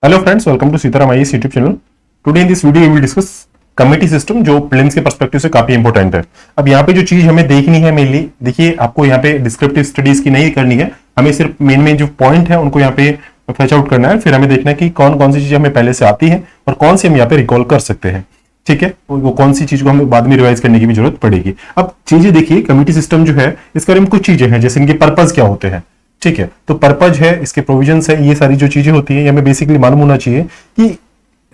Hello friends, welcome to Sitaram IAS YouTube channel. Today in this video we will discuss committee system, जो prelims के perspective से काफी important है। अब यहाँ पे जो चीज हमें देखनी है मेनली, देखिए आपको यहाँ पे डिस्क्रिप्टिव स्टडीज की नहीं करनी है, हमें सिर्फ मेन जो पॉइंट है उनको यहाँ पे फैच आउट करना है। फिर हमें देखना है कि कौन कौन सी चीजें हमें पहले से आती है और कौन सी हम यहाँ पे रिकॉल कर सकते हैं। ठीक है, वो कौन सी चीज को हमें बाद में रिवाइज करने की भी जरूरत पड़ेगी। अब चीजें देखिए, कमिटी सिस्टम जो है इसके बारे में कुछ चीजें हैं, जैसे इनके पर्पज क्या होते हैं। ठीक है, तो पर्पज है, इसके प्रोविजंस है, ये सारी जो चीजें होती है, ये हमें बेसिकली मालूम होना चाहिए कि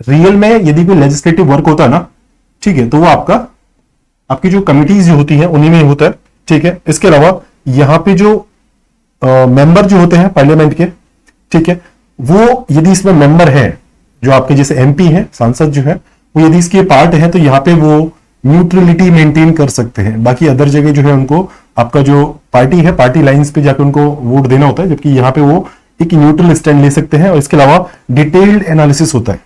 रियल में यदि कोई लेजिस्लेटिव वर्क होता है ना, ठीक है, तो वो आपकी जो कमिटीज जो होती हैं उन्हीं में होता है। ठीक है, इसके अलावा यहाँ पे जो मेंबर जो होते हैं पार्लियामेंट के, ठीक है, वो यदि इसमें मेंबर है, जो आपके जैसे एमपी है, सांसद जो है, वो यदि इसके पार्ट है तो यहाँ पे वो न्यूट्रलिटी मेंटेन कर सकते हैं। बाकी अदर जगह जो है उनको आपका जो पार्टी है, पार्टी लाइंस पे जाकर उनको वोट देना होता है, जबकि यहाँ पे वो एक न्यूट्रल स्टैंड ले सकते हैं। और इसके अलावा डिटेल्ड एनालिसिस होता है।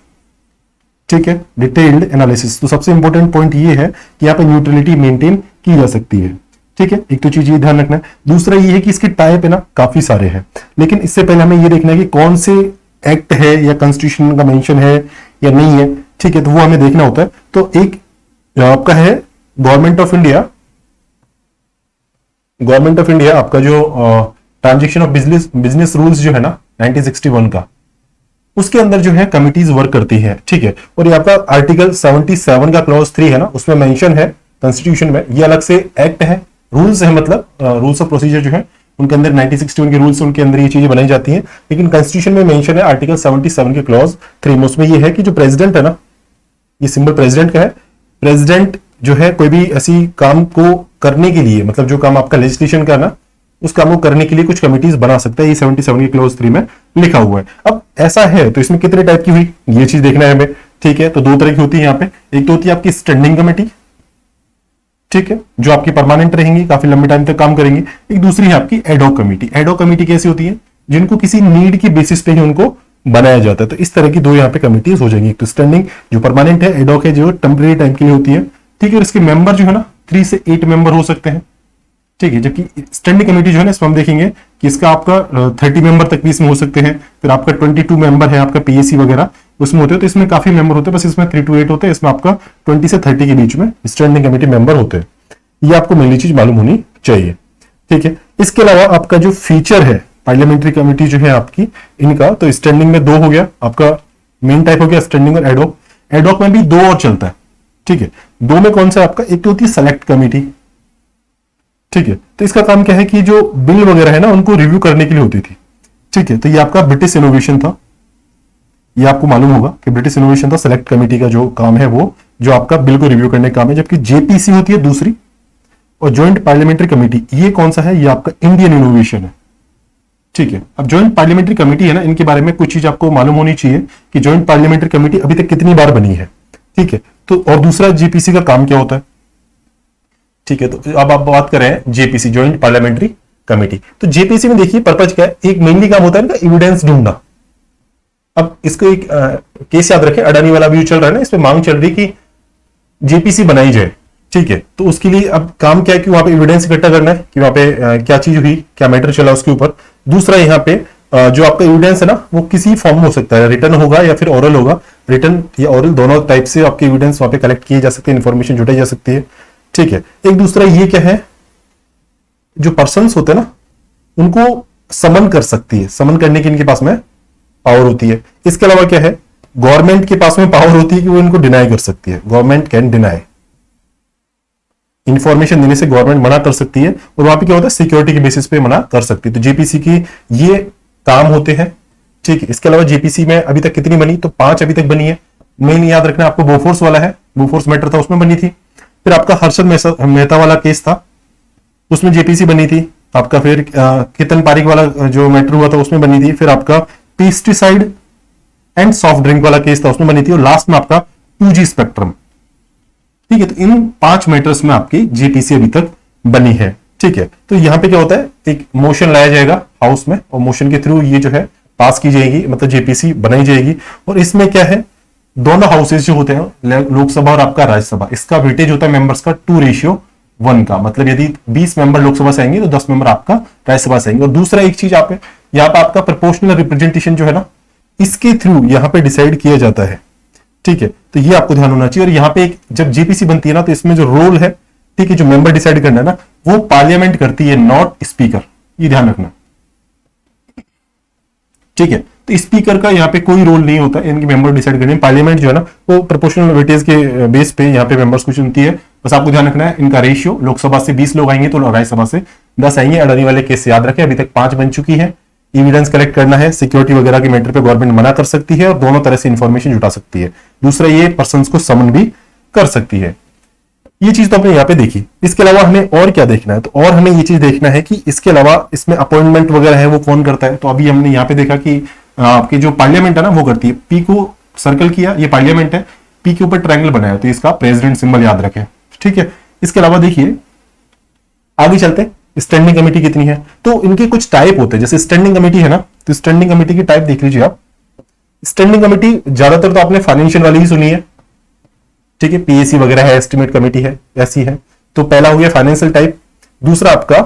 ठीक है, डिटेल्ड एनालिसिस। तो सबसे इंपॉर्टेंट पॉइंट ये है कि यहाँ पे न्यूट्रलिटी मेंटेन की जा सकती है। ठीक है, एक तो चीज ये ध्यान रखना है। दूसरा ये है कि इसके टाइप है ना, काफी सारे हैं, लेकिन इससे पहले हमें ये देखना है कि कौन से एक्ट है या कॉन्स्टिट्यूशन का मेंशन है या नहीं है। ठीक है, तो वो हमें देखना होता है। तो एक आपका है गवर्नमेंट ऑफ इंडिया, आपका जो ट्रांजेक्शन ऑफ बिजनेस रूल्स जो है ना 1961 का, उसके अंदर जो है कमिटीज वर्क करती है। ठीक है, और ये आपका आर्टिकल 77 का क्लॉज 3 है ना, उसमें मेंशन है कॉन्स्टिट्यूशन में, ये अलग से एक्ट है, रूल्स है, मतलब रूल्स ऑफ प्रोसीजर जो है उनके अंदर 1961 के रूल्स, उनके अंदर ये चीजें बनाई जाती हैं। लेकिन कॉन्स्टिट्यूशन में मेंशन है आर्टिकल 77 के क्लॉज 3 में, उसमें ये है कि जो प्रेसिडेंट है ना, ये सिंबल प्रेसिडेंट का है। प्रेसिडेंट जो है कोई भी ऐसी काम को करने के लिए, मतलब जो काम आपका लेजिस्लेशन का ना, उस काम को करने के लिए कुछ कमिटीज बना सकता है। ये 77 के क्लॉज 3 में लिखा हुआ है। अब ऐसा है तो इसमें कितने टाइप की हुई, ये चीज देखना है हमें। ठीक है, तो दो तरह की होती है यहाँ पे। एक तो होती है आपकी स्टैंडिंग कमेटी, ठीक है, जो आपकी परमानेंट रहेंगी, काफी लंबे टाइम तक काम करेंगी। एक दूसरी है आपकी एडॉक कमेटी। एडॉक कमेटी कैसी होती है, जिनको किसी नीड की बेसिस पे ही उनको बनाया जाता है। तो इस तरह की दो यहाँ पे कमिटीज हो जाएंगी। एक तो स्टैंडिंग जो परमानेंट है, एडॉक है जो टेम्परेरी टाइम के लिए होती है। ठीक है, और इसके मेंबर जो है ना 3 से 8 मेंबर हो सकते हैं। ठीक है, जबकि स्टैंडिंग कमेटी जो है ना, इसमें हम देखेंगे कि इसका आपका 30 मेंबर तक भी इसमें हो सकते हैं। फिर आपका 22 मेंबर है, आपका पीएससी वगैरह उसमें होते हैं, तो इसमें काफी मेंबर होते हैं। बस इसमें 3 to 8 होते हैं, इसमें आपका 20 से 30 के बीच में स्टैंडिंग कमेटी मेंबर होते हैं। ये आपको मेनली चीज मालूम होनी चाहिए। ठीक है, इसके अलावा आपका जो फीचर है पार्लियामेंट्री कमेटी जो है आपकी, इनका तो स्टैंडिंग में 2 हो गया, आपका मेन टाइप हो गया स्टैंडिंग और एडॉक। एडॉक में भी 2 और चलता है। ठीक है, 2 में कौन सा आपका, एक तो होती है सेलेक्ट कमेटी। ठीक है, तो इसका काम क्या है कि जो बिल वगैरह है ना, उनको रिव्यू करने के लिए होती थी। ठीक है, तो ये आपका ब्रिटिश इनोवेशन था, ये आपको मालूम होगा कि ब्रिटिश इनोवेशन था। सेलेक्ट कमेटी का जो काम है वो जो आपका बिल को रिव्यू करने का काम है। जबकि जेपीसी होती है दूसरी, और ज्वाइंट पार्लियामेंट्री कमेटी, ये कौन सा है, ये आपका इंडियन इनोवेशन है। ठीक है, अब ज्वाइंट पार्लियामेंट्री कमेटी है ना, इनके बारे में कुछ चीज आपको मालूम होनी चाहिए कि ज्वाइंट पार्लियामेंट्री कमेटी अभी तक कितनी बार बनी है। ठीक है, तो और दूसरा जेपीसी का काम क्या होता है। ठीक है, तो अब आप बात करें जेपीसी, ज्वाइंट पार्लियामेंट्री कमेटी। तो जेपीसी में देखिए पर्पज क्या है, एक मेनली काम होता है इनका एविडेंस ढूंढना। अब इसको एक केस याद रखें, अडानी वाला व्यू चल रहा है ना, इसमें मांग चल रही कि जेपीसी बनाई जाए। ठीक है, तो उसके लिए अब काम क्या है कि वहां पे एविडेंस इकट्ठा करना है कि वहां पे क्या चीज हुई, क्या मैटर चला उसके ऊपर। दूसरा यहाँ पे जो आपका एविडेंस है ना, वो किसी फॉर्म में हो सकता है, रिटर्न होगा या फिर ओरल होगा। रिटर्न या ओरल दोनों टाइप से आपके एविडेंस वहां पे कलेक्ट किए जा सकते हैं, इन्फॉर्मेशन जुटाई जा सकती है। ठीक है, एक दूसरा ये क्या है, जो पर्सन्स होते हैं ना, उनको समन कर सकती है, समन करने की इनके पास में पावर होती है। इसके अलावा क्या है, गवर्नमेंट के पास में पावर होती है कि वो इनको डिनाई कर सकती है। गवर्नमेंट कैन डिनाई, इंफॉर्मेशन देने से गवर्नमेंट मना कर सकती है, और वहां पे क्या होता है, सिक्योरिटी के बेसिस पे मना कर सकती है। तो जेपीसी की ये काम होते हैं। ठीक है, इसके अलावा जेपीसी में अभी तक कितनी बनी, तो 5 अभी तक बनी है। मेन याद रखना आपको बोफोर्स वाला है, बोफोर्स मैटर था उसमें बनी थी। फिर आपका हर्षद मेहता वाला केस था, उसमें जेपीसी बनी थी आपका। फिर केतन पारिक वाला जो मैटर हुआ था उसमें बनी थी। फिर आपका पेस्टिसाइड एंड सॉफ्ट ड्रिंक वाला केस था, उसमें बनी थी। और लास्ट में आपका 2G स्पेक्ट्रम। ठीक है, तो इन 5 मैटर्स में आपकी जेपीसी अभी तक बनी है। ठीक है, तो यहां पे क्या होता है, एक मोशन लाया जाएगा हाउस में, और मोशन के थ्रू ये जो है पास की जाएगी, मतलब जेपीसी बनाई जाएगी। और इसमें क्या है, दोनों हाउसेज जो होते हैं, लोकसभा और आपका राज्यसभा, इसका वेटेज होता है मेंबर्स का 2:1 का। मतलब यदि 20 मेंबर लोकसभा से आएंगे तो 10 मेंबर आपका राज्यसभा से आएंगे। और दूसरा एक चीज आप यहाँ पे आपका प्रोपोर्शनल रिप्रेजेंटेशन जो है ना, इसके थ्रू यहाँ पे डिसाइड किया जाता है। ठीक है, तो ये आपको ध्यान होना चाहिए। और यहाँ पे जब जेपीसी बनती है ना, तो इसमें जो रोल है, ठीक है, जो मेंबर डिसाइड करना है ना, वो पार्लियामेंट करती है, नॉट स्पीकर। ये ध्यान रखना। ठीक है, तो स्पीकर का यहाँ पे कोई रोल नहीं होता, इनके मेंबर डिसाइड करने। पार्लियामेंट जो है ना, वो प्रोपोर्शनल वेटेज के बेस पे यहाँ पे मेंबर्स को चुनती है। बस आपको ध्यान रखना है इनका रेशियो, लोकसभा से 20 लोग आएंगे तो राज्यसभा से 10 आएंगे। अडानी वाले केस याद रखें, अभी तक 5 बन चुकी है। एविडेंस कलेक्ट करना है, सिक्योरिटी वगैरह के मैटर पे गवर्नमेंट मना कर सकती है और दोनों तरह से इंफॉर्मेशन जुटा सकती है। दूसरा, ये पर्सन को समन भी कर सकती है। ये चीज तो आपने यहाँ पे देखी। इसके अलावा हमें और क्या देखना है, तो और हमें ये चीज देखना है कि इसके अलावा इसमें अपॉइंटमेंट वगैरह है वो कौन करता है। तो अभी हमने यहाँ पे देखा कि आपकी जो पार्लियामेंट है ना वो करती है। पी को सर्कल किया, ये पार्लियामेंट है, पी के ऊपर ट्रायंगल बनाया, तो इसका प्रेसिडेंट सिंबल याद रखें। ठीक है, इसके अलावा देखिए आगे चलते, स्टैंडिंग कमेटी कितनी है। तो इनके कुछ टाइप होते हैं, जैसे स्टैंडिंग कमेटी है ना, तो स्टैंडिंग कमेटी की टाइप देख लीजिए आप। स्टैंडिंग कमेटी ज्यादातर तो आपने फाइनेंशियल वाली ही सुनी है। ठीक है, पीएसी वगैरह है, एस्टिमेट कमेटी है, ऐसी है। तो पहला हो गया फाइनेंशियल टाइप। दूसरा आपका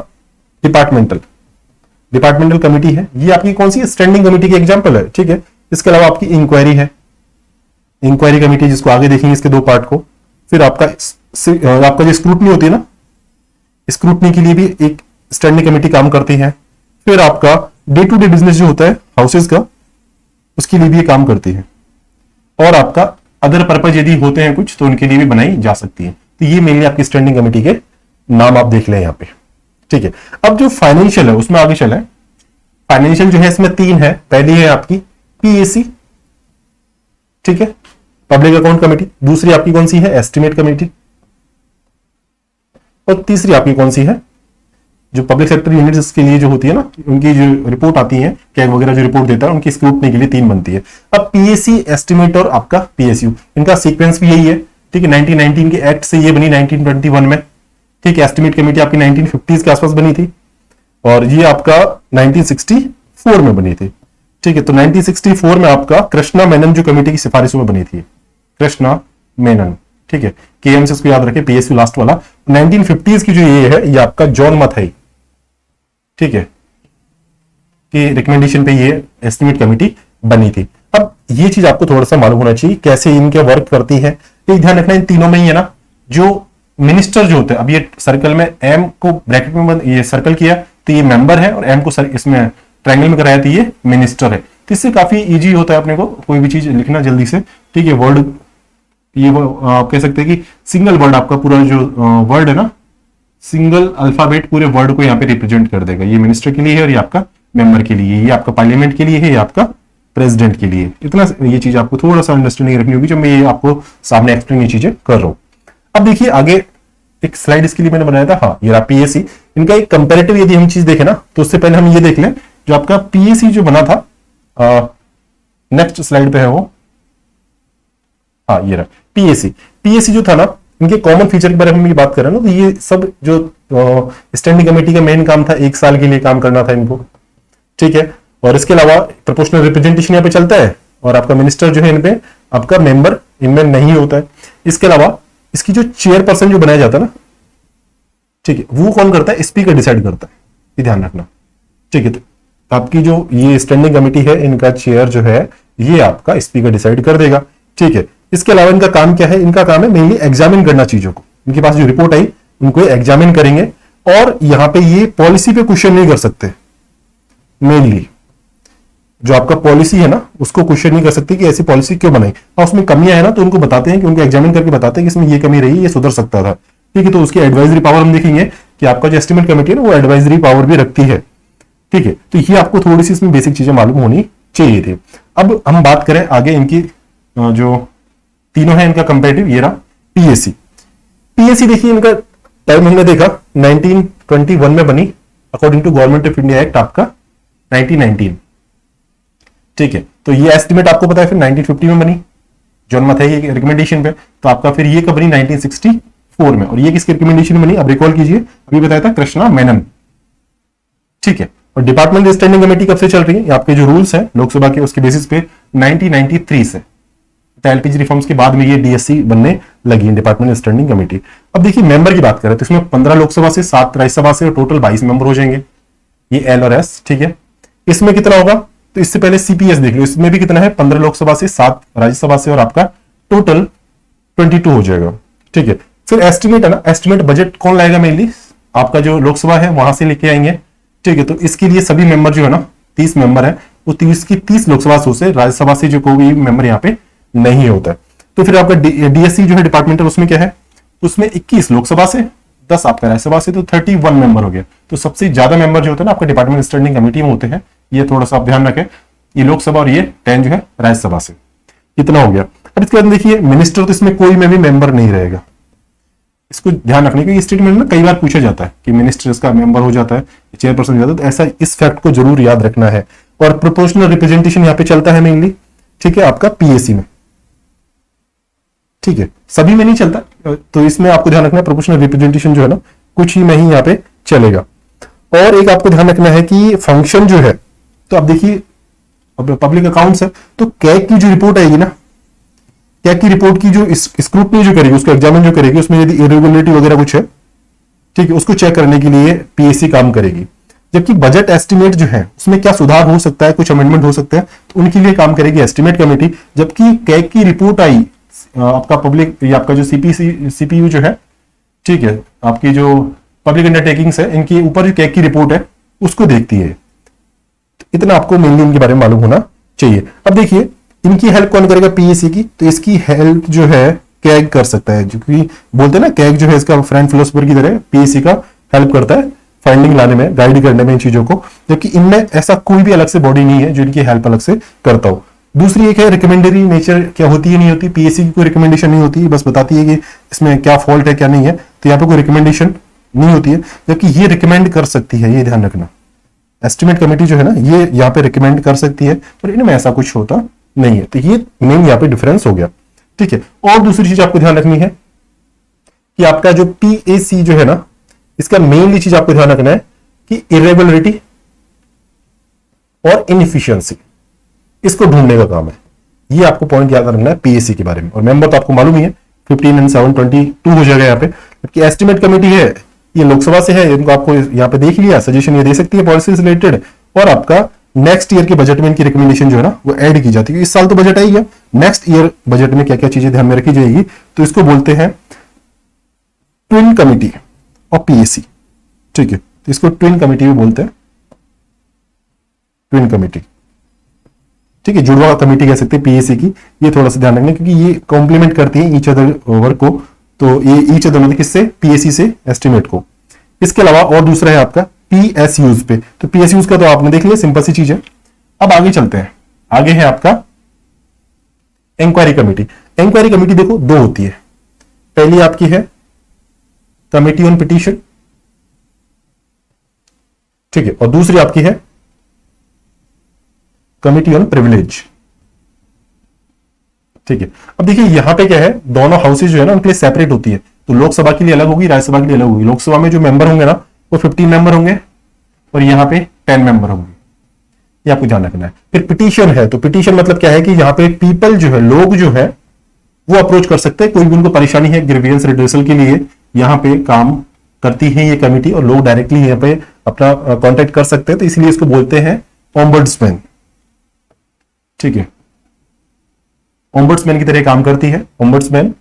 डिपार्टमेंटल कमेटी है, ये आपकी कौन सी स्टैंडिंग कमेटी की एग्जांपल है। ठीक है, इसके अलावा आपकी इंक्वायरी है, इंक्वायरी कमेटी, जिसको आगे देखेंगे इसके 2 पार्ट को। फिर आपका जो स्क्रूटनी होती है ना, स्क्रूटनी के लिए भी एक स्टैंडिंग कमेटी काम करती है। फिर आपका डे टू डे बिजनेस जो होता है हाउसेज का, उसके लिए भी ये काम करती है। और आपका अदर पर्पज यदि होते हैं कुछ, तो उनके लिए भी बनाई जा सकती है। तो ये मेनली आपकी स्टैंडिंग कमेटी के नाम आप देख लें यहाँ पे। ठीक है, अब जो फाइनेंशियल है उसमें आगे चला है। फाइनेंशियल जो है इसमें 3 है। पहली है आपकी पीएसी, ठीक है, पब्लिक अकाउंट कमेटी। दूसरी आपकी कौन सी है, एस्टिमेट कमेटी। और तीसरी आपकी कौन सी है, जो पब्लिक सेक्टर यूनिट्स के लिए जो होती है ना, उनकी जो रिपोर्ट आती है, कैग वगैरह जो रिपोर्ट देता है, उनकी स्क्रूटनी के लिए 3 बनती है। अब पीएसी, एस्टिमेट और आपका पीएसयू, इनका सीक्वेंस भी यही है। ठीक है, 1919 के एक्ट से ये बनी 1921 में। ठीक है, एस्टिमेट कमेटी आपकी 1950s के आसपास बनी थी और ये आपका 1964 में बनी थी। ठीक है, तो 1964 में आपका कृष्णा मेनन जो कमेटी की सिफारिशों में बनी थी, कृष्णा मेनन। ठीक है, केएम से इसको याद रखें, पीएसयू लास्ट वाला। 1950s की जो ये है, ये आपका जॉन मथाई, ठीक है, कि रिकमेंडेशन पे ये एस्टिमेट कमेटी बनी थी। अब ये चीज आपको थोड़ा सा मालूम होना चाहिए कैसे इनके वर्क करती है। एक ध्यान रखना, इन तीनों में ही है ना, जो मिनिस्टर जो होते हैं, अब ये सर्कल में एम को ब्रैकेट में ये सर्कल किया तो ये मेंबर है, और एम को इसमें ट्रायंगल में कराया तो ये मिनिस्टर है। तो इससे काफी इजी होता है अपने को कोई भी चीज लिखना जल्दी से। ठीक है, वर्ड ये आप कह सकते हैं कि सिंगल वर्ड, आपका पूरा जो वर्ड है ना, सिंगल अल्फाबेट पूरे वर्ड को यहाँ पे रिप्रेजेंट कर देगा। ये मिनिस्टर के लिए है और ये आपका मेंबर के लिए, ये आपका पार्लियामेंट के लिए है, ये आपका प्रेसिडेंट के लिए। इतना ये चीज आपको थोड़ा सा अंडरस्टैंडिंग रखनी होगी जब मैं ये आपको सामने एक्सप्लेन ये चीजें कर रहा हूं। अब देखिए आगे एक स्लाइड इसके लिए मैंने बनाया था, हाँ, ये पीएसी। इनका एक कंपैरेटिव यदि हम चीज देखें ना, तो उससे पहले हम ये देख लें जो आपका पीएसी जो बना था, नेक्स्ट स्लाइड पे है वो, हाँ ये रहा पीएसी। पीएसी जो था ना, इनके कॉमन फीचर के बारे में बात कर रहे हैं ना, तो ये सब जो स्टैंडिंग कमेटी का मेन काम था, 1 साल के लिए काम करना था इनको। ठीक है, और इसके अलावा प्रोपोर्शनल रिप्रेजेंटेशन यहाँ पे चलता है, और आपका मिनिस्टर जो है इनपे, आपका मेंबर इनमें नहीं होता है। इसके अलावा इसकी जो चेयरपर्सन जो बनाया जाता है ना, ठीक है, वो कौन करता है, स्पीकर डिसाइड करता है, ये ध्यान रखना। ठीक है, तो आपकी जो ये स्टैंडिंग कमेटी है, इनका चेयर जो है ये आपका स्पीकर डिसाइड कर देगा। ठीक है, इसके अलावा इनका काम क्या है, इनका काम है मेनली एग्जामिन करना चीजों को। इनके पास जो रिपोर्ट आई उनको एग्जामिन करेंगे, और यहां पे ये पॉलिसी पे क्वेश्चन नहीं कर सकते। मेनली जो आपका पॉलिसी है ना, उसको क्वेश्चन नहीं कर सकते कि ऐसी पॉलिसी क्यों बनाई। और उसमें कमियां है ना, तो उनको बताते हैं कि उनको एग्जामिन करके बताते हैं कि इसमें ये कमी रही, ये सुधर सकता था। ठीक है, तो उसकी एडवाइजरी पावर हम देखेंगे कि आपका जो एस्टिमेट कमेटी है ना, वो एडवाइजरी पावर भी रखती है। ठीक है, तो ये आपको थोड़ी सी इसमें बेसिक चीजें मालूम होनी चाहिए थी। अब हम बात करें आगे इनकी जो तीनों है इनका कंपैरेटिव, ये रहा पीएसी। पीएसी देखिए इनका टाइम हमने देखा 1921 में बनी, according to government of India act आपका 1919। ठीक है, तो ये एस्टिमेट आपको पता है फिर 1950 में बनी, जॉन मथाई की रिकमेंडेशन पे। तो आपका फिर ये कब बनी, 1964 में। और ये किसके रिकमेंडेशन में बनी, अब रिकॉल कीजिए, अभी बताया था कृष्णा मेनन। ठीक है, और डिपार्टमेंट स्टैंडिंग कमेटी कब से चल रही है, आपके जो रूल्स हैं लोकसभा के, उसके बेसिस पे 1993 से, एलपीजी रिफॉर्म्स के बाद में ये डीएससी बनने लगी, डिपार्टमेंट स्टैंडिंग कमेटी। अब देखिए मेंबर की बात करें तो इसमें 15 लोकसभा से, 7 राज्यसभा से, टोटल 22 मेंबर हो जाएंगे, ये एल और एस। ठीक है, इसमें कितना होगा, तो इससे पहले सीपीएस देख लो, इसमें भी कितना है 15 लोकसभा से 7 राज्यसभा से, और आपका टोटल 22 हो जाएगा। ठीक है, फिर एस्टिमेट है ना, एस्टिमेट बजट कौन लाएगा, मेनली आपका जो लोकसभा है वहां से लेके आएंगे। ठीक है, तो इसके लिए सभी मेंबर जो है ना 30 मेंबर है, वो 30 की 30 लोकसभा से, राज्यसभा से जो कोई मेंबर यहाँ पे नहीं होता है। तो फिर आपका डीएससी जो है डिपार्टमेंटल, उसमें क्या है, उसमें 21 लोकसभा से 10 आपका राज्यसभा से, तो 31 मेंबर हो गया। तो सबसे ज्यादा मेंबर जो होते हैं ना आपका डिपार्टमेंट स्टैंडिंग कमेटी में होते हैं, ये थोड़ा सा आप ध्यान रखें, ये लोकसभा और ये 10 जो है राज्यसभा से, इतना हो गया। अब इसके बाद देखिए मिनिस्टर, तो इसमें कोई में भी मेंबर नहीं रहेगा, इसको ध्यान रखने के स्टेटमेंट में कई बार पूछा जाता है कि मिनिस्टर इसका मेंबर हो जाता है, चेयरपर्सन हो जाता है, तो ऐसा इस फैक्ट को जरूर याद रखना है। और प्रोपोर्शनल रिप्रेजेंटेशन यहाँ पे चलता है मेनली, ठीक है, आपका पीएसी में। ठीक है, सभी में नहीं चलता, तो इसमें आपको ध्यान रखना है प्रोपोर्शनल रिप्रेजेंटेशन जो है ना कुछ ही में ही यहाँ पे चलेगा। और एक आपको ध्यान रखना है कि फंक्शन जो है, तो आप देखिए पब्लिक अकाउंट्स है, तो कैग की जो रिपोर्ट आएगी ना, कैग की रिपोर्ट की जो स्क्रूटनी जो करेगी, उसका एग्जामिन जो करेगी, उसमें यदि इरेगुलरिटी वगैरह कुछ है, ठीक है, उसको चेक करने के लिए पीएससी काम करेगी। जबकि बजट एस्टिमेट जो है उसमें क्या सुधार हो सकता है, कुछ अमेंडमेंट हो सकता है, तो उनके लिए काम करेगी एस्टिमेट कमेटी। जबकि कैग की रिपोर्ट आई आपका पब्लिक, ये आपका जो सीपीयू जो है, ठीक है, आपकी जो पब्लिक अंडरटेकिंग्स है, इनके ऊपर जो कैग की रिपोर्ट है उसको देखती है। तो इतना आपको मेनली इनके बारे में मालूम होना चाहिए। अब देखिए इनकी हेल्प कौन करेगा, पीएससी की, तो इसकी हेल्प जो है कैग कर सकता है, जो कि बोलते हैं ना कैग जो है इसका फ्रेंड फिलोसोफर की तरह पीएससी का हेल्प करता है फाइंडिंग लाने में, गाइड करने में इन चीजों को। जबकि इनमें ऐसा कोई भी अलग से बॉडी नहीं है जो इनकी हेल्प अलग से करता हो। दूसरी एक है रिकमेंडरी नेचर, क्या होती है नहीं होती, पीएससी की कोई रिकमेंडेशन नहीं होती, बस बताती है कि इसमें क्या फॉल्ट है क्या नहीं है, तो यहाँ पे कोई रिकमेंडेशन नहीं होती है। जबकि ये रिकमेंड कर सकती है, ये ध्यान रखना, एस्टिमेट कमेटी जो है ना ये यहाँ पे रिकमेंड कर सकती है, और इनमें ऐसा कुछ होता नहीं है। तो ये मेन यहाँ पे डिफरेंस हो गया। ठीक है, और दूसरी चीज आपको ध्यान रखनी है कि आपका जो पीएसी जो है ना, इसका मेनली चीज आपको ध्यान रखना है कि इरेगुलरिटी और इनएफिशिएंसी, इसको ढूंढने का काम है। ये आपको पॉइंट याद रखना है पीएसी के बारे में। और मेंबर तो आपको मालूम ही है 15 and 7 22 हो जाएगा यहाँ पे। जबकि एस्टिमेट कमेटी है ये लोकसभा से है, इनको आपको यहाँ पे देख लिया, सजेशन ये दे सकती है पॉलिसी रिलेटेड, और आपका नेक्स्ट ईयर के बजट में इनकी रिकमेंडेशन जो है ना वो ऐड की जाती है। इस साल तो बजट आई है, नेक्स्ट ईयर बजट में क्या क्या चीजें ध्यान में रखी जाएगी, तो इसको बोलते हैं ट्विन कमिटी और पीएसी। ठीक है, तो इसको ट्विन कमिटी भी बोलते हैं, ट्विन कमिटी। ठीक है, जुड़वा कमेटी कह सकते हैं पीएसी की। ये थोड़ा सा ध्यान रखना क्योंकि ये कॉम्प्लीमेंट करती है ईच अदर वर्क को, तो ये ईच अदर मतलब किससे, पीएसी से एस्टिमेट को। इसके अलावा और दूसरा है आपका पीएसयूज पे, तो पीएसयूज का तो आपने देख लिया, सिंपल सी चीज है। अब आगे चलते हैं, आगे है आपका इंक्वायरी कमेटी। इंक्वायरी कमेटी देखो दो होती है, पहली आपकी है कमेटी ऑन पिटीशन, ठीक है, और दूसरी आपकी है कमिटी ऑन प्रिविलेज। ठीक है, अब देखिए यहां पे क्या है, दोनों हाउसेज जो है ना उनके लिए सेपरेट होती है। तो लोकसभा के लिए अलग होगी, राज्यसभा के लिए अलग होगी। लोकसभा में जो मेंबर होंगे ना वो 15 मेंबर होंगे, और यहां पे 10 मेंबर होंगे, ये आपको ध्यान रखना है। फिर पिटीशन है, तो पिटीशन मतलब क्या है कि यहां पे पीपल जो है, लोग जो है वो अप्रोच कर सकते हैं, कोई भी उनको परेशानी है ग्रीवियंस रिड्रेसल के लिए, यहां पे काम करती है ये कमिटी, और लोग डायरेक्टली यहाँ पे अपना कॉन्टेक्ट कर सकते हैं, तो इसलिए इसको बोलते हैं ओम्बड्समैन। ठीक है, ओम्बड्समैन की तरह काम करती है ओम्बड्समैन।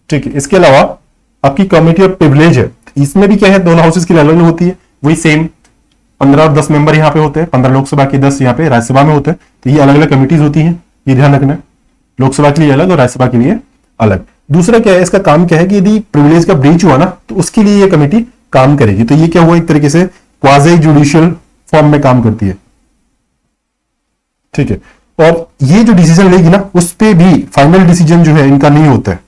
ठीक है, इसके अलावा आपकी कमिटी ऑफ प्रिविलेज है, इसमें भी क्या है, दोनों हाउसेस की अलग अलग होती है, वही सेम 15 और 10 मेंबर यहाँ पे होते हैं, 15 लोकसभा के 10 यहाँ पे राज्यसभा में होते हैं। तो ये अलग अलग कमिटीज होती हैं, ये ध्यान रखना है, लोकसभा के लिए अलग और राज्यसभा के लिए अलग। दूसरा क्या है, इसका काम क्या है कि यदि प्रिविलेज का ब्रीच हुआ ना तो उसके लिए ये कमेटी काम करेगी। तो ये क्या हुआ, एक तरीके से क्वाजी जुडिशियल फॉर्म में काम करती है। ठीक है, और ये जो डिसीजन लेगी ना उस पे भी फाइनल डिसीजन जो है इनका नहीं होता है,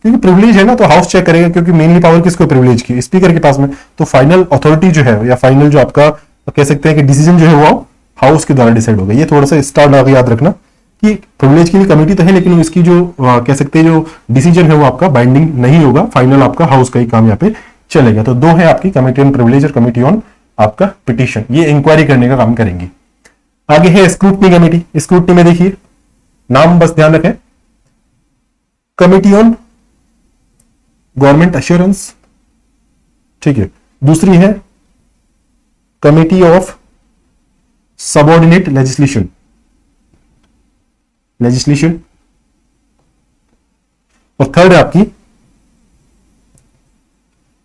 क्योंकि प्रिविलेज है ना, तो हाउस चेक करेगा, क्योंकि मेनली पावर किसको, प्रिविलेज की, स्पीकर के पास में। तो फाइनल अथॉरिटी जो है या फाइनल जो आपका कह सकते हैं कि डिसीजन जो है वो हाउस के द्वारा डिसाइड होगा। ये थोड़ा सा स्टार लगा याद रखना कि प्रिविलेज की भी कमेटी तो है, लेकिन इसकी जो कह सकते हैं जो डिसीजन है वो आपका बाइंडिंग नहीं होगा, फाइनल आपका हाउस का ही काम यहाँ पे चलेगा। तो दो है आपकी, कमेटी ऑन प्रिविलेज और कमेटी ऑन आपका पिटीशन, ये इंक्वायरी करने का काम करेंगी। आगे है स्क्रूटनी कमेटी। स्क्रूटनी में देखिए नाम बस ध्यान रखें, कमेटी ऑन गवर्नमेंट अश्योरेंस। ठीक है, दूसरी है committee of subordinate legislation, legislation, और थर्ड है आपकी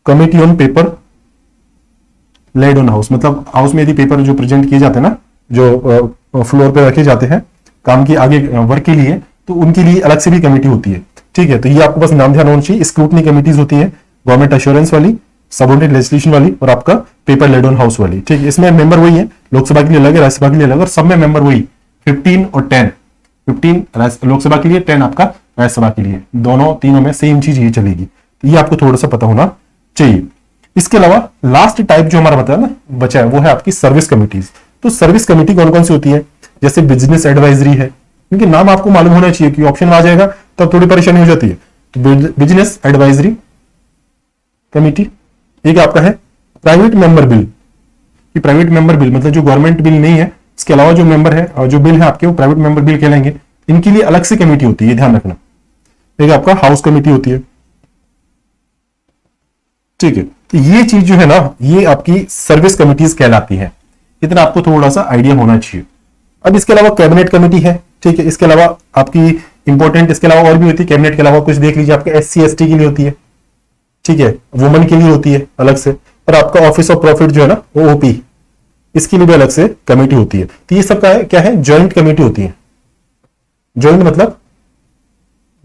committee on paper laid on house, मतलब हाउस में यदि पेपर जो प्रेजेंट किए जाते हैं ना, जो फ्लोर पे रखे जाते हैं काम के आगे वर्क के लिए, तो उनके लिए अलग से भी कमेटी होती है। ठीक है, तो ये आपको बस नाम ध्यान होना चाहिए। स्क्रूटनी कमिटीज होती है, गवर्नमेंट एश्योरेंस वाली, सबऑर्डिनेट लेजिस्लेशन वाली, और आपका पेपर लेड ऑन हाउस वाली। ठीक है, इसमें मेंबर वही है, लोकसभा के लिए अलग है, राज्यसभा के लिए अलग, और सब में मेंबर वही 15 और 10, 15 लोकसभा के लिए, 10 आपका राज्यसभा के लिए, दोनों तीनों में सेम चीज ये चलेगी। तो ये आपको थोड़ा सा पता होना चाहिए। इसके अलावा लास्ट टाइप जो हमारा बताया ना बचा है, वो है आपकी सर्विस कमिटीज। तो सर्विस कमेटी कौन कौन सी होती है? जैसे बिजनेस एडवाइजरी है, क्योंकि नाम आपको मालूम होना चाहिए कि ऑप्शन में आ जाएगा तब थोड़ी परेशानी हो जाती है। तो बिजनेस एडवाइजरी कमेटी। एक आपका है प्राइवेट मेंबर बिल, कि प्राइवेट मेंबर बिल मतलब जो गवर्नमेंट बिल नहीं है, इसके अलावा जो मेंबर है और जो बिल है आपके, वो प्राइवेट मेंबर बिल कहलाएंगे। इनके लिए अलग से कमेटी होती है, ध्यान रखना। एक आपका हाउस कमेटी होती है। ठीक है, तो ये चीज जो है ना, ये आपकी सर्विस कमिटीज कहलाती है। इतना आपको थोड़ा सा आइडिया होना चाहिए। अब इसके अलावा कैबिनेट कमेटी है। ठीक है, इसके अलावा आपकी इंपॉर्टेंट, इसके अलावा और भी होती है कैबिनेट के अलावा, कुछ देख लीजिए, आपके SC ST के लिए होती है। ठीक है, वुमेन के लिए होती है अलग से, और आपका ऑफिस ऑफ प्रॉफिट जो है ना, वो OP, इसके लिए भी अलग से कमेटी होती है। तो ये सब क्या है? ज्वाइंट कमेटी होती है। ज्वाइंट मतलब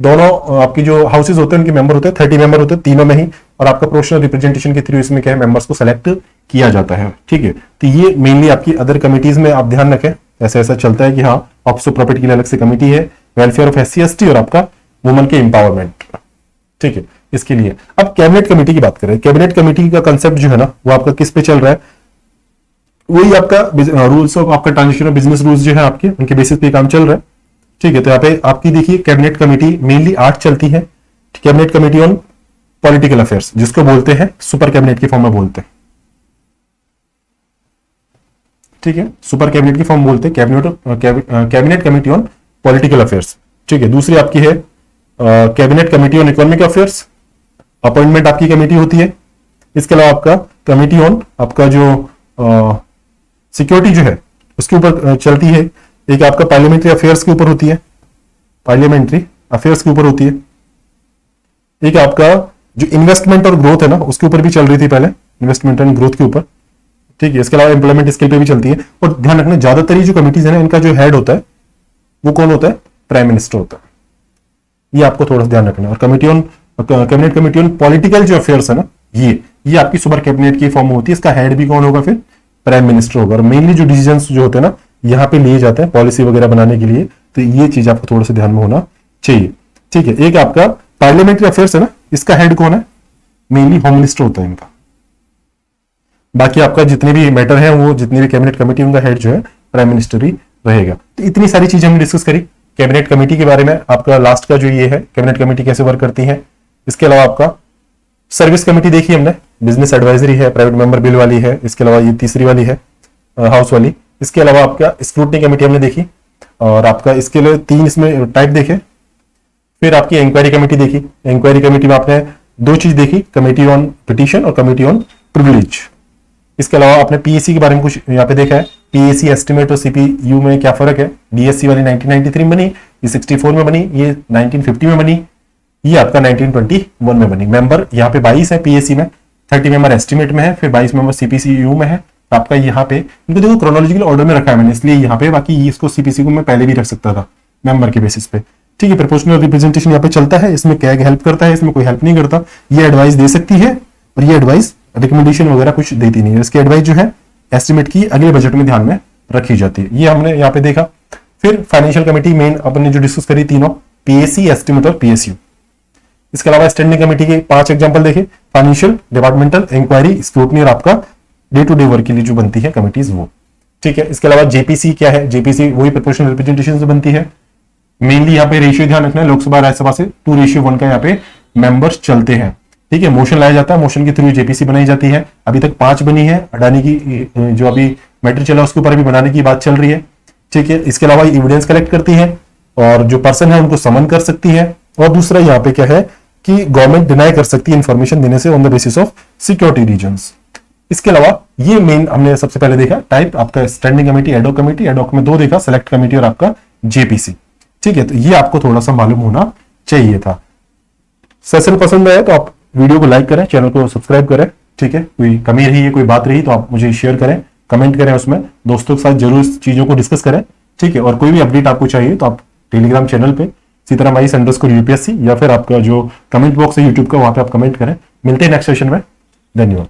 दोनों आपकी जो हाउसेज होते हैं उनके मेंबर होते हैं, 30 मेंबर होते हैं तीनों में ही, और आपका प्रोपोर्शनल रिप्रेजेंटेशन के थ्रू इसमें क्या है, मेंबर्स को सेलेक्ट किया जाता है। ठीक है, तो ये मेनली आपकी अदर कमिटीज में आप ध्यान रखें, ऐसा ऐसा चलता है कि हाँ, ऑफिस ऑफ प्रॉफिट के लिए अलग से कमेटी है, वेलफेयर ऑफ SC ST, और आपका वुमेन के एम्पावरमेंट। ठीक है, इसके लिए अब कैबिनेट कमेटी की बात करें। कैबिनेट कमेटी का कंसेप्ट जो है ना, वो आपका किस पे चल रहा है? वही आपका रूल्स ऑफ आपका ट्रांजिशन ऑफ बिजनेस रूल्स जो है आपके, उनके बेसिस पे काम चल रहा है। ठीक है, तो यहाँ पे आपकी देखिए कैबिनेट कमेटी मेनली 8 चलती है। Cabinet committee on political affairs, जिसको बोलते हैं सुपर कैबिनेट की फॉर्म में बोलते हैं। ठीक है, सुपर कैबिनेट की फॉर्म बोलते हैं cabinet committee on political affairs. ठीक है, दूसरी आपकी है cabinet committee on economic affairs, appointment आपकी कमेटी होती है। इसके अलावा आपका कमेटी ऑन आपका जो सिक्योरिटी जो है उसके ऊपर चलती है। एक आपका पार्लियामेंट्री अफेयर्स के ऊपर होती है, पार्लियामेंट्री अफेयर्स के ऊपर होती है। एक आपका जो इन्वेस्टमेंट और ग्रोथ है ना, उसके ऊपर भी चल रही थी पहले, इन्वेस्टमेंट एंड ग्रोथ के ऊपर। ठीक है, इसके अलावा एम्प्लॉयमेंट स्किल पे भी चलती है। और ध्यान रखना, ज्यादातर ये जो कमिटीज है ना, इनका जो हेड होता है वो कौन होता है? प्राइम मिनिस्टर होता है। ये आपको थोड़ा सा ध्यान रखना। और committee on cabinet committee on political जो अफेयर्स है ना, ये आपकी सुपर कैबिनेट की फॉर्म होती है। इसका हेड भी कौन होगा? फिर प्राइम मिनिस्टर होगा। और मेनली जो डिसीजन जो होते हैं ना, यहाँ पे लिए जाते हैं पॉलिसी वगैरह बनाने के लिए। तो ये चीज आपको थोड़ा सा ध्यान में होना चाहिए। ठीक है, एक आपका पार्लियामेंट्री अफेयर्स है ना, इसका हेड कौन है? मेनली होम मिनिस्टर होता है इनका। बाकी आपका जितने भी मैटर है, वो जितनी भी कैबिनेट कमेटी, उनका हेड जो है प्राइम मिनिस्टर ही रहेगा। तो इतनी सारी चीजें हमने डिस्कस करी कैबिनेट कमेटी के बारे में। आपका लास्ट का जो ये है, कैबिनेट कमेटी कैसे वर्क करती है। इसके अलावा आपका सर्विस कमेटी देखी हमने, बिजनेस एडवाइजरी है, प्राइवेट मेंबर बिल वाली है। इसके अलावा ये तीसरी वाली है हाउस वाली। इसके अलावा आपका स्क्रूटनी कमेटी हमने देखी, और आपका इसके लिए 3 इसमें टाइप देखे। फिर आपकी इंक्वायरी कमेटी देखी। इंक्वायरी कमेटी में आपने 2 चीज देखी, कमेटी ऑन पिटीशन और कमेटी ऑन प्रिविलेज। इसके अलावा आपने PAC के बारे में कुछ यहाँ पे देखा है, PAC एस्टिमेट और CPU में क्या फर्क है। DSC वाली 1993 में बनी, ये 64 में बनी, ये 1950 में बनी, ये आपका 1921 में बनी। मेंबर यहाँ पे 22 है PAC में, 30 मेंबर एस्टिमेट में है, फिर 22 मेंबर CPCU में है। आपका यहाँ पे इनको देखो क्रोनोलॉजिकल ऑर्डर में रखा है मैंने, इसलिए यहाँ पे, बाकी इसको CPC को मैं पहले भी रख सकता था मेंबर के बेसिस पे। ठीक है, प्रोपोर्शनल रिप्रेजेंटेशन यहाँ पे चलता है। इसमें कैग हेल्प करता है, इसमें कोई हेल्प नहीं करता। ये एडवाइस दे सकती है, और ये एडवाइस रिकमेंडेशन वगैरह कुछ देती नहीं है। इसकी एडवाइस जो है एस्टिमेट की अगले बजट में ध्यान में रखी जाती है। ये हमने यहाँ पे देखा। फिर फाइनेंशियल कमेटी मेन अपने जो डिस्कस करी तीनों, PAC, एस्टिमेट और PSU। इसके अलावा स्टैंडिंग कमेटी के 5 एग्जांपल देखे, फाइनेंशियल, डिपार्टमेंटल, इंक्वायरी, स्क्रूटनी, और आपका डे टू डे वर्क के लिए जो बनती है कमिटीज वो। ठीक है, इसके अलावा JPC क्या है? JPC वही प्रोपोर्शनल रिप्रेजेंटेशन से बनती है। मेनली यहाँ पे रेशियो ध्यान रखना है, लोकसभा राज्यसभा से 2:1 का यहाँ पे मेंबर्स चलते हैं। ठीक है, मोशन लाया जाता है, मोशन के थ्रू JPC बनाई जाती है। अभी तक 5 बनी है, अडानी की जो अभी मैटर चला उसके ऊपर भी बनाने की बात चल रही है। ठीक है, इसके अलावा एविडेंस कलेक्ट करती है, और जो पर्सन है उनको समन कर सकती है। और दूसरा यहाँ पे क्या है कि गवर्नमेंट डिनाई कर सकती है इंफॉर्मेशन देने से on the basis of security reasons. इसके अलावा ये मेन हमने सबसे पहले देखा टाइप आपका standing committee, ad hoc committee, ad hoc में दो देखा, सेलेक्ट कमेटी और आपका जेपीसी। ठीक है, तो ये आपको थोड़ा सा मालूम होना चाहिए था। सेशन पसंद आया तो आप वीडियो को लाइक करें, चैनल को सब्सक्राइब करें। ठीक है, कोई कमी रही है, कोई बात रही तो आप मुझे शेयर करें, कमेंट करें, उसमें दोस्तों के साथ जरूर इस चीजों को डिस्कस करें। ठीक है, और कोई भी अपडेट आपको चाहिए तो आप टेलीग्राम चैनल पे सीताराम आईएएस अंडरस्कोर यूपीएससी या फिर आपका जो कमेंट बॉक्स है यूट्यूब का, वहां पे आप कमेंट करें। मिलते हैं नेक्स्ट सेशन में। धन्यवाद।